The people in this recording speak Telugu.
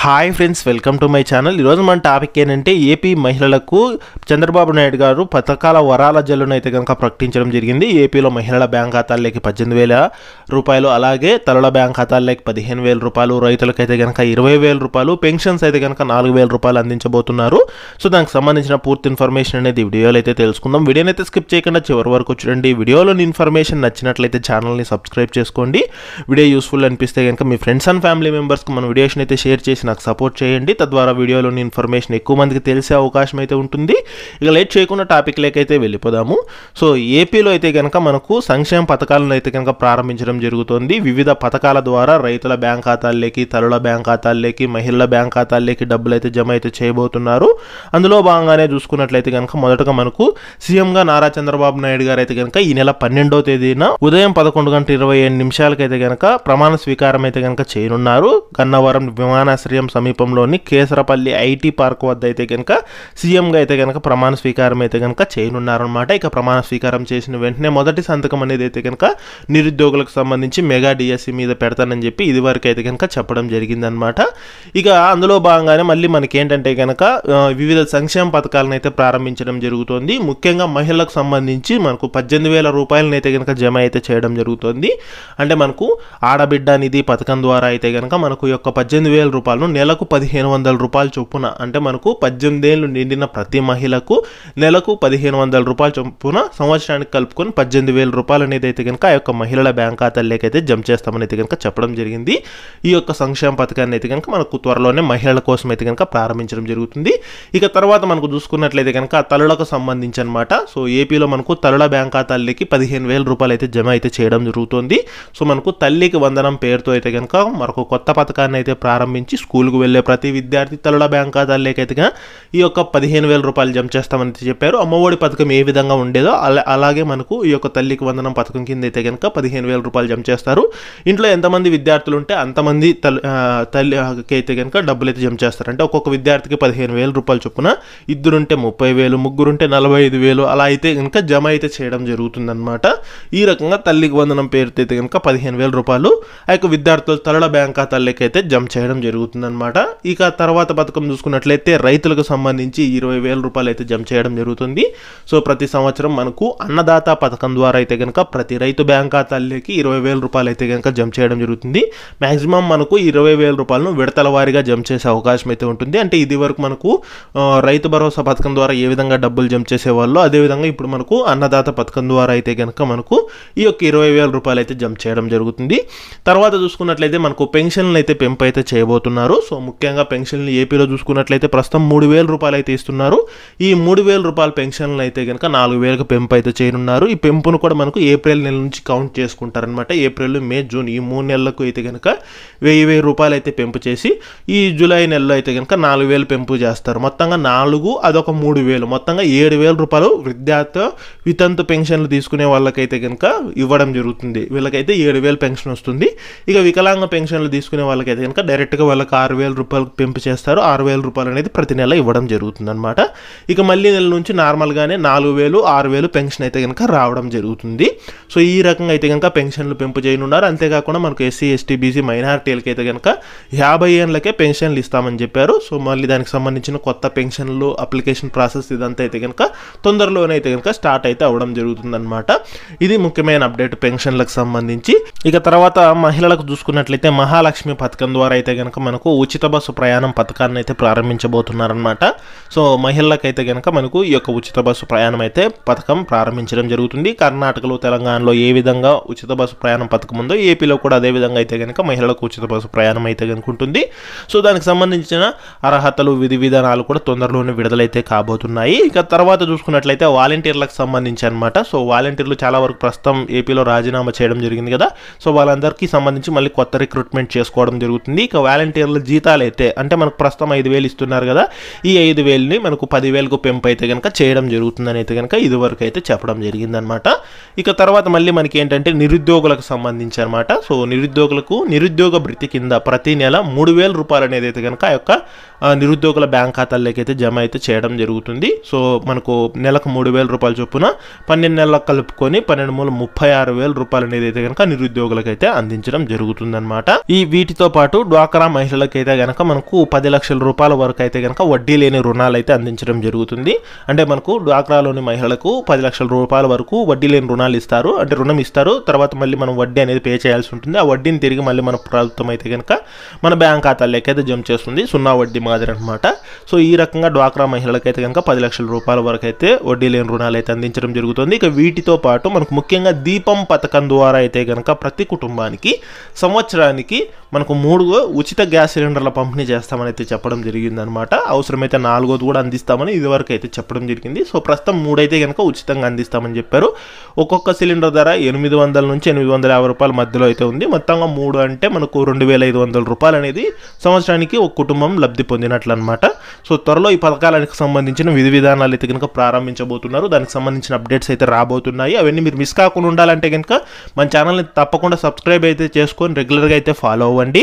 Hi friends, welcome to my channel. ఈరోజు మన టాపిక్ ఏంటంటే ఏపీ మహిళలకు చంద్రబాబు నాయుడు గారు పథకాల వరాల జల్లును అయితే కనుక ప్రకటించడం జరిగింది. ఏపీలో మహిళల బ్యాంక్ ఖాతాల్లోకి 18,000 రూపాయలు, అలాగే తల్లుల బ్యాంక్ ఖాతాల్లోకి 15,000 రూపాయలు, రైతులకైతే కనుక 20,000 రూపాయలు, పెన్షన్స్ అయితే కనుక 4,000 రూపాయలు అందించబోతున్నారు. సో దానికి సంబంధించిన పూర్తి ఇన్ఫర్మేషన్ అనేది వీడియోలో అయితే తెలుసుకుందాం. వీడియోని అయితే స్కిప్ చేయకుండా చివరి వరకు చూడండి. వీడియోలోని ఇన్ఫర్మేషన్ నచ్చినట్లయితే ఛానల్ని సబ్స్క్రైబ్ చేసుకోండి. వీడియో యూస్ఫుల్ అనిపిస్తే కనుక మీ ఫ్రెండ్స్ అండ్ ఫ్యామిలీ మెంబర్స్కి మన వీడియోస్ని అయితే షేర్ చేసి నాకు సపోర్ట్ చేయండి. తద్వారా వీడియోలోని ఇన్ఫర్మేషన్ ఎక్కువ మందికి తెలిసే అవకాశం అయితే ఉంటుంది. ఇక లేట్ చేయకుండా టాపిక్ లేకైతే వెళ్ళిపోదాము. సో ఏపీలో అయితే కనుక మనకు సంక్షేమ పథకాలను అయితే కనుక ప్రారంభించడం జరుగుతుంది. వివిధ పథకాల ద్వారా రైతుల బ్యాంక్ ఖాతాల్లోకి, తల్లుల బ్యాంక్ ఖాతాల్లోకి, మహిళల బ్యాంక్ ఖాతాల్లోకి డబ్బులు అయితే జమ అయితే చేయబోతున్నారు. అందులో భాగంగానే చూసుకున్నట్లయితే కనుక మొదటగా మనకు సీఎంగా నారా చంద్రబాబు నాయుడు గారు అయితే కనుక ఈ నెల 12వ తేదీన ఉదయం 11:27 అయితే కనుక ప్రమాణ స్వీకారం అయితే కనుక చేయనున్నారు. గన్నవరం విమానాశ్రయం సమీపంలోని కేసరపల్లి ఐటీ పార్క్ వద్ద అయితే కనుక సీఎంగా అయితే కనుక ప్రమాణ స్వీకారం అయితే కనుక చేయనున్నారనమాట. ఇక ప్రమాణ స్వీకారం చేసిన వెంటనే మొదటి సంతకం అనేది అయితే కనుక నిరుద్యోగులకు సంబంధించి మెగా డిఎస్సి మీద పెడతానని చెప్పి ఇది వరకు అయితే కనుక చెప్పడం జరిగిందనమాట. ఇక అందులో భాగంగానే మళ్ళీ మనకి ఏంటంటే కనుక వివిధ సంక్షేమ పథకాలను అయితే ప్రారంభించడం జరుగుతుంది. ముఖ్యంగా మహిళలకు సంబంధించి మనకు 18,000 రూపాయలను అయితే కనుక జమ అయితే చేయడం జరుగుతుంది. అంటే మనకు ఆడబిడ్డ నిధి పథకం ద్వారా అయితే కనుక మనకు యొక్క 18,000 రూపాయలను నెలకు 1,500 రూపాయలు చొప్పున, అంటే మనకు 18 ఏళ్ళు నిండిన ప్రతి మహిళకు నెలకు 1,500 రూపాయలు చొప్పున సంవత్సరానికి కలుపుకొని 18,000 రూపాయలు అనేది అయితే కనుక ఆ యొక్క మహిళల బ్యాంక్ ఖాతాల్లోకి అయితే జమ చేస్తామని అయితే కనుక చెప్పడం జరిగింది. ఈ యొక్క సంక్షేమ పథకాన్ని అయితే కనుక మనకు త్వరలోనే మహిళల కోసం అయితే కనుక ప్రారంభించడం జరుగుతుంది. ఇక తర్వాత మనకు చూసుకున్నట్లయితే కనుక తల్లులకు సంబంధించి అనమాట. సో ఏపీలో మనకు తల్లుల బ్యాంక్ ఖాతాల్లోకి 15,000 రూపాయలు అయితే జమ అయితే చేయడం జరుగుతుంది. సో మనకు తల్లికి వందనం పేరుతో అయితే కనుక మరొక కొత్త పథకాన్ని అయితే ప్రారంభించి స్కూల్కు వెళ్ళే ప్రతి విద్యార్థి తల్లుల బ్యాంక్ ఖాతాల్లోకి అయితే ఈ యొక్క 15,000 రూపాయలు జమ చేస్తామని చెప్పారు. అమ్మఒడి పథకం ఏ విధంగా ఉండేదో అలాగే మనకు ఈ యొక్క తల్లికి వందనం పథకం కింద అయితే కనుక 15,000 రూపాయలు జమ చేస్తారు. ఇంట్లో ఎంతమంది విద్యార్థులు ఉంటే అంతమంది తల్లికి అయితే కనుక డబ్బులు అయితే జమ చేస్తారు. అంటే ఒక్కొక్క విద్యార్థికి 15,000 రూపాయలు చొప్పున, ఇద్దరుంటే 30,000, ముగ్గురుంటే 45,000 అలా అయితే కనుక జమ అయితే చేయడం జరుగుతుందన్నమాట. ఈ రకంగా తల్లికి వందనం పేరుతో అయితే కనుక 15,000 రూపాయలు ఆ యొక్క విద్యార్థులు తల్లుల బ్యాంక్ ఖాతాల్లోకి అయితే జమ చేయడం జరుగుతుందన్నమాట. ఇక తర్వాత పథకం చూసుకున్నట్లయితే రైతులకు సంబంధించి 20,000 రూపాయలు అయితే జమ చేయడం జరుగుతుంది. సో ప్రతి సంవత్సరం మనకు అన్నదాత పథకం ద్వారా అయితే కనుక ప్రతి రైతు బ్యాంక్ ఖాతాల్లోకి 20,000 రూపాయలు అయితే కనుక జమ చేయడం జరుగుతుంది. మ్యాక్సిమం మనకు 20,000 రూపాయలను విడతల వారీగా జమ చేసే అవకాశం అయితే ఉంటుంది. అంటే ఇది వరకు మనకు రైతు భరోసా పథకం ద్వారా ఏ విధంగా డబ్బులు జమ చేసేవాళ్ళు, అదేవిధంగా ఇప్పుడు మనకు అన్నదాత పథకం ద్వారా అయితే కనుక మనకు ఈ యొక్క 20,000 రూపాయలు అయితే జమ చేయడం జరుగుతుంది. తర్వాత చూసుకున్నట్లయితే మనకు పెన్షన్లు అయితే పెంపు అయితే చేయబోతున్నారు. సో ముఖ్యంగా పెన్షన్లు ఏపీలో చూసుకున్నట్లయితే ప్రస్తుతం 3,000 రూపాయలు అయితే ఇస్తున్నారు. ఈ 3,000 రూపాయల పెన్షన్లు అయితే కనుక 4,000కి పెంపు అయితే చేయనున్నారు. ఈ పెంపును కూడా మనకు ఏప్రిల్ నెల నుంచి కౌంట్ చేసుకుంటారనమాట. ఏప్రిల్, మే, జూన్ ఈ 3 నెలలకు అయితే కనుక 1,000 రూపాయలు అయితే పెంపు చేసి ఈ జూలై నెలలో అయితే కనుక 4,000 పెంపు చేస్తారు. మొత్తంగా 4 అదొక 3,000, మొత్తంగా 7,000 రూపాయలు వితంతు పెన్షన్లు తీసుకునే వాళ్ళకైతే కనుక ఇవ్వడం జరుగుతుంది. వీళ్ళకైతే 7,000 పెన్షన్ వస్తుంది. ఇక వికలాంగ పెన్షన్లు తీసుకునే వాళ్ళకైతే కనుక డైరెక్ట్గా వాళ్ళకి 6,000 రూపాయలు పెంపు చేస్తారు. 6,000 రూపాయలు అనేది ప్రతి నెల ఇవ్వడం జరుగుతుంది అనమాట. ఇక మళ్ళీ నెల నుంచి నార్మల్గానే 4,000, 6,000 పెన్షన్ అయితే కనుక రావడం జరుగుతుంది. సో ఈ రకంగా అయితే కనుక పెన్షన్లు పెంపు చేయనున్నారు. అంతేకాకుండా మనకు ఎస్సీ, ఎస్టీ, బీసీ మైనారిటీలకి అయితే కనుక 50 ఏళ్ళకే పెన్షన్లు ఇస్తామని చెప్పారు. సో మళ్ళీ దానికి సంబంధించిన కొత్త పెన్షన్లు అప్లికేషన్ ప్రాసెస్ ఇదంతా అయితే కనుక తొందరలోనే అయితే కనుక స్టార్ట్ అయితే అవ్వడం జరుగుతుంది అనమాట. ఇది ముఖ్యమైన అప్డేట్ పెన్షన్లకు సంబంధించి. ఇక తర్వాత మహిళలకు చూసుకున్నట్లయితే మహాలక్ష్మి పథకం ద్వారా అయితే కనుక మనకు ఉచిత బస్సు ప్రయాణం పథకాన్ని అయితే ప్రారంభించబోతున్నారనమాట. సో మహిళలకైతే కనుక మనకు ఈ యొక్క ఉచిత బస్సు ప్రయాణం అయితే పథకం ప్రారంభించడం జరుగుతుంది. కర్ణాటకలో, తెలంగాణలో ఏ విధంగా ఉచిత బస్సు ప్రయాణం పథకం ఉందో ఏపీలో కూడా అదే విధంగా అయితే కనుక మహిళలకు ఉచిత బస్సు ప్రయాణం అయితే కనుక ఉంటుంది. సో దానికి సంబంధించిన అర్హతలు, విధి విధానాలు కూడా తొందరలోనే విడుదలైతే కాబోతున్నాయి. ఇక తర్వాత చూసుకున్నట్లయితే వాలంటీర్లకు సంబంధించి అనమాట. సో వాలంటీర్లు చాలా వరకు ప్రస్తుతం ఏపీలో రాజీనామా చేయడం జరిగింది కదా. సో వాళ్ళందరికీ సంబంధించి మళ్ళీ కొత్త రిక్రూట్మెంట్ చేసుకోవడం జరుగుతుంది. ఇక వాలంటీర్ల జీతాలు అయితే అంటే మనకు ప్రస్తుతం 5,000 ఇస్తున్నారు కదా, ఈ 5,000ని మనకు 10,000కు పెంపు అయితే కనుక చేయడం జరుగుతుందని అయితే కనుక ఇదివరకు అయితే చెప్పడం జరిగిందనమాట. ఇక తర్వాత మళ్ళీ మనకి ఏంటంటే నిరుద్యోగులకు సంబంధించి అనమాట. సో నిరుద్యోగులకు నిరుద్యోగ భృతి కింద ప్రతి నెల 3,000 రూపాయలు అనేది అయితే కనుక ఆ యొక్క నిరుద్యోగుల బ్యాంక్ ఖాతాల్లోకి అయితే జమ అయితే చేయడం జరుగుతుంది. సో మనకు నెలకు 3,000 రూపాయలు చొప్పున 12 నెలలకు కలుపుకొని 12,36,000 రూపాయలు అనేది అయితే కనుక నిరుద్యోగులకు అయితే అందించడం జరుగుతుందన్నమాట. ఈ వీటితో పాటు డ్వాక్రా మహిళలకు మహిళలకైతే కనుక మనకు 10 లక్షల రూపాయల వరకు అయితే కనుక వడ్డీ లేని రుణాలు అయితే అందించడం జరుగుతుంది. అంటే మనకు డ్వాక్రాలోని మహిళలకు 10 లక్షల రూపాయల వరకు వడ్డీ లేని రుణాలు ఇస్తారు. అంటే రుణం ఇస్తారు, తర్వాత మళ్ళీ మనం వడ్డీ అనేది పే చేయాల్సి ఉంటుంది. ఆ వడ్డీని తిరిగి మళ్ళీ మన ప్రభుత్వం అయితే కనుక మన బ్యాంక్ ఖాతాల్లోకి అయితే జమ చేస్తుంది, సున్నా వడ్డీ మాదిరి అనమాట. సో ఈ రకంగా డ్వాక్రా మహిళలకైతే కనుక 10 లక్షల రూపాయల వరకు అయితే వడ్డీ లేని రుణాలు అయితే అందించడం జరుగుతుంది. ఇక వీటితో పాటు మనకు ముఖ్యంగా దీపం పథకం ద్వారా అయితే కనుక ప్రతి కుటుంబానికి సంవత్సరానికి మనకు 3 ఉచిత గ్యాస్ సిలిండర్ల పంపిణీ చేస్తామని అయితే చెప్పడం జరిగిందనమాట. అవసరమైతే 4ది కూడా అందిస్తామని ఇదివరకు అయితే చెప్పడం జరిగింది. సో ప్రస్తుతం 3 అయితే కనుక ఉచితంగా అందిస్తామని చెప్పారు. ఒక్కొక్క సిలిండర్ ధర 800 నుంచి 850 రూపాయల మధ్యలో అయితే ఉంది. మొత్తంగా 3 అంటే మనకు 2500 రూపాయలు అనేది సంవత్సరానికి ఒక కుటుంబం లబ్ధి పొందినట్లు అనమాట. సో త్వరలో ఈ పథకాలకు సంబంధించిన విధి విధానాలు అయితే కనుక ప్రారంభించబోతున్నారు. దానికి సంబంధించిన అప్డేట్స్ అయితే రాబోతున్నాయి. అవన్నీ మీరు మిస్ కాకుండా ఉండాలంటే కనుక మన ఛానల్ని తప్పకుండా సబ్స్క్రైబ్ అయితే చేసుకొని రెగ్యులర్గా అయితే ఫాలో అవ్వండి.